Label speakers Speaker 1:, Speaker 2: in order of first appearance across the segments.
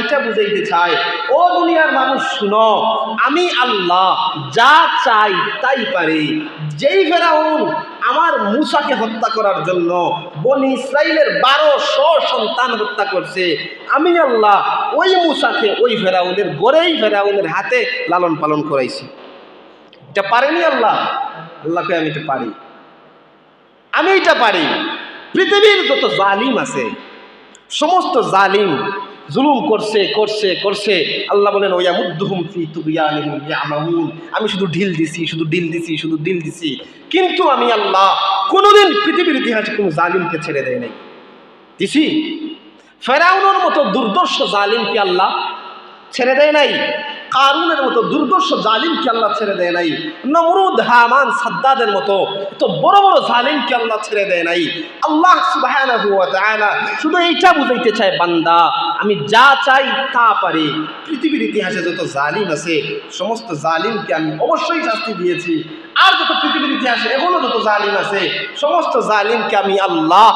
Speaker 1: এইটা বুঝাইতে চাই, ও দুনিয়ার মানুষ শুনো, আমি আল্লাহ যা চাই তাই পারি। যেই ফেরাউন আমার মূসাকে হত্যা করার জন্য বনি ইসরাইলের 1200 সন্তান হত্যা করছে, আমি আল্লাহ ওই মূসাকে ওই ফেরাউনের গড়েই ফেরাউনের হাতে লালন পালন করাইছি। এটা পারেনি আল্লাহ? আল্লাহকে আমি এটা পারি, আমি এটা পারি। পৃথিবীর যত জালিম আছে, সমস্ত জালিম জুলুম করছে করছে করছে, আল্লাহ বলেন ওয়ায়ামুদ্দুহুম ফি তুগয়ানিহিম ইয়ামাহুন, আমি শুধু ঢিল দিছি, শুধু ঢিল দিছি, শুধু ঢিল দিছি। কিন্তু আমি আল্লাহ কোনোদিন পৃথিবীর ইতিহাসে কোনো জালিমকে ছেড়ে দেয় নাই। দিছি? ফেরাউনের মতো দুর্দর্শ জালিমকে আল্লাহ ছেড়ে দেয় নাই। কারুনের মতো দুর্দর্শ জালিমকে আল্লাহ ছেড়ে দেয় নাই। নমরুদ, হামান, সাদ্দাদের মতো এত বড় বড় জালিমকে আল্লাহ ছেড়ে দেয় নাই। আল্লাহ সুবহানাহু ওয়া তাআলা শুধু এইটা বুঝাইতে চায়, বান্দা আমি যা চাই তা পারি। পৃথিবীর ইতিহাসে যত জালিম আছে সমস্ত জালিমকে আমি অবশ্যই শাস্তি দিয়েছি। আর যত পৃথিবীর ইতিহাসে এখনো যত জালিম আছে সমস্ত জালিমকে আমি আল্লাহ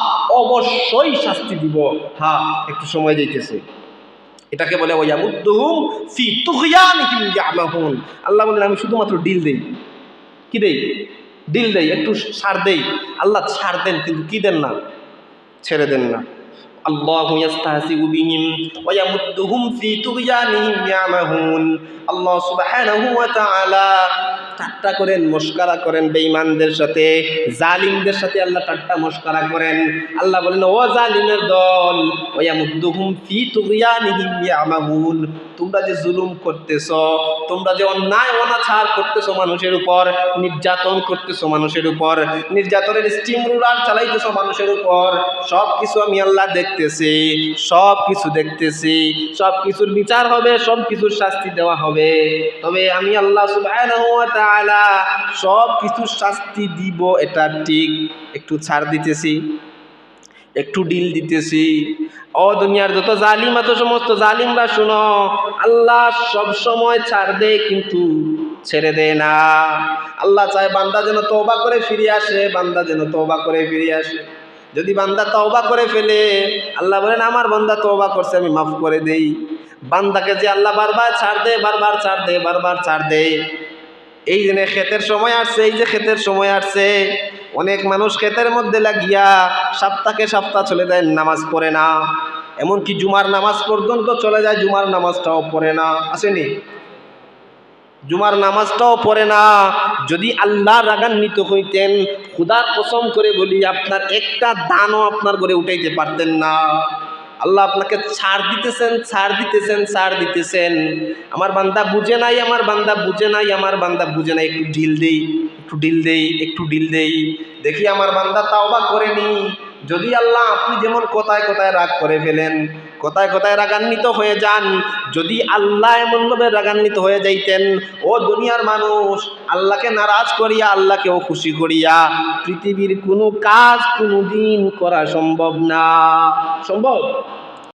Speaker 1: অবশ্যই শাস্তি দিব। হ্যাঁ, একটু সময় যাইতেছে। এটাকে বলে ওয়ায়ামুদ্দুহুম ফি তুগয়ানিহিম ইয়ামাহুন। আল্লাহ বলেন আমি শুধুমাত্র ডিল দেই। কি দেই? ডিল দেই, একটু ছাড় দেই। আল্লাহ ছাড় দেন, কিন্তু কি দেন না? ছেড়ে দেন না। আল্লাহু ইস্তাহজিউ বিহিম ওয়া ইয়ামুদ্দুহুম ফি তুগয়ানিহিম ইয়ামাহুন। আল্লাহ সুবহানাহু ওয়া তাআলা ঠাট্টা করেন, মস্করা করেন বেঈমানদের সাথে, জালিমদের সাথে আল্লাহ ঠাট্টা মস্করা করেন। আল্লাহ বলেন ও জালিমের দল, ওয়া ইয়ামুদ্দুহুম ফি তুগয়ানিহিম ইয়ামাহুন, তোমরা যে জুলুম করতেছো, তোমরা যে অন্যায় অনাচার করতেছো মানুষের উপর, নির্যাতন করতেছো মানুষের উপর, নির্যাতনের স্টিম রুলার চালাইতেছো মানুষের উপর, সব কিছু আমি আল্লাহ দেখতেছি, সব কিছু দেখতেছি, সব কিছুর বিচার হবে, সব কিছুর শাস্তি দেওয়া হবে। তবে আমি আল্লাহ সুবহানাহু ওয়া তাআলা সব কিছুর শাস্তি দিব, এটা ঠিক। একটু ছাড় দিতেছি, একটু ডিল দিতেছি। ও দুনিয়ার যত জালিম আছে সমস্ত জালিমরা শুনো, আল্লাহ সব সময় ছাড় দেয় কিন্তু ছেড়ে দেয় না। আল্লাহ চায় বান্দা যেন তওবা করে ফিরে আসে, বান্দা যেন তওবা করে ফিরে আসে। যদি বান্দা তওবা করে ফেলে, আল্লাহ বলেন আমার বান্দা তওবা করছে আমি মাফ করে দেই। বান্দাকে যে আল্লাহ বারবার ছাড় দেয়, বারবার ছাড় দেয়, বারবার ছাড় দেয়। এই জন্য ক্ষেতের সময় আসছে, এই যে ক্ষেতের সময় আসছে, অনেক মানুষ ক্ষেতের মধ্যে লাগিয়া সপ্তাহে সপ্তাহ চলে যায়, নামাজ পড়ে না। এমনকি জুমার নামাজ পর্যন্ত চলে যায়, জুমার নামাজটাও পড়ে না। আসেনি? জুমার নামাজটাও পড়ে না। যদি আল্লাহ রাগান্বিত হইতেন, খুদার কসম করে বলি আপনার একটা দানও আপনার ঘরে উঠাইতে পারতেন না। আল্লাহ আপনাকে ছাড় দিতেছেন, ছাড় দিতেছেন, ছাড় দিতেছেন। আমার বান্দা বুঝে নাই, আমার বান্দা বুঝে নাই, আমার বান্দা বুঝে নাই, একটু ঢিল দেই, একটু ঢিল দেই, একটু ঢিল দেই, দেখি আমার বান্দা তাওবা করেনি। যদি আল্লাহ আপনি যেমন কথায় কথায় রাগ করে ফেলেন, কথায় কথায় রাগান্বিত হয়ে যান, যদি আল্লাহ এমনভাবে রাগান্বিত হয়ে যাইতেন, ও দুনিয়ার মানুষ, আল্লাহকে নারাজ করিয়া আল্লাহকেও খুশি করিয়া পৃথিবীর কোনো কাজ কোনো দিন করা সম্ভব না। সম্ভব?